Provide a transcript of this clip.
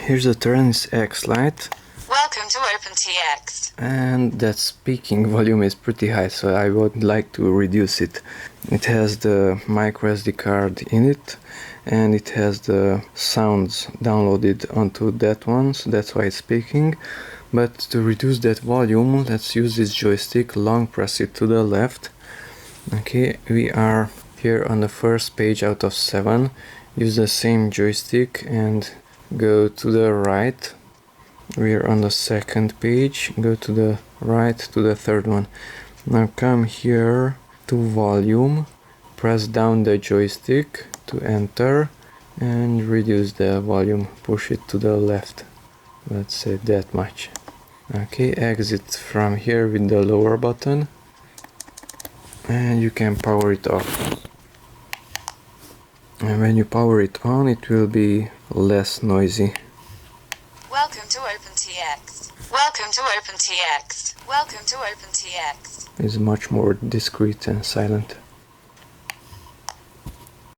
Here's the Taranis X-Lite. Welcome to OpenTX. And that speaking volume is pretty high, so I would like to reduce it. It has the micro SD card in it, and it has the sounds downloaded onto that one, so that's why it's speaking. But to reduce that volume, let's use this joystick, long press it to the left. Okay, we are here on the first page out of 7. Use the same joystick and go to the right. We are on the second page, go to the right to the third one. Now come here to volume, press down the joystick to enter and reduce the volume, push it to the left, let's say that much. Okay, exit from here with the lower button and you can power it off. And when you power it on, it will be less noisy. Welcome to OpenTX. Welcome to OpenTX. Welcome to OpenTX. It's much more discreet and silent.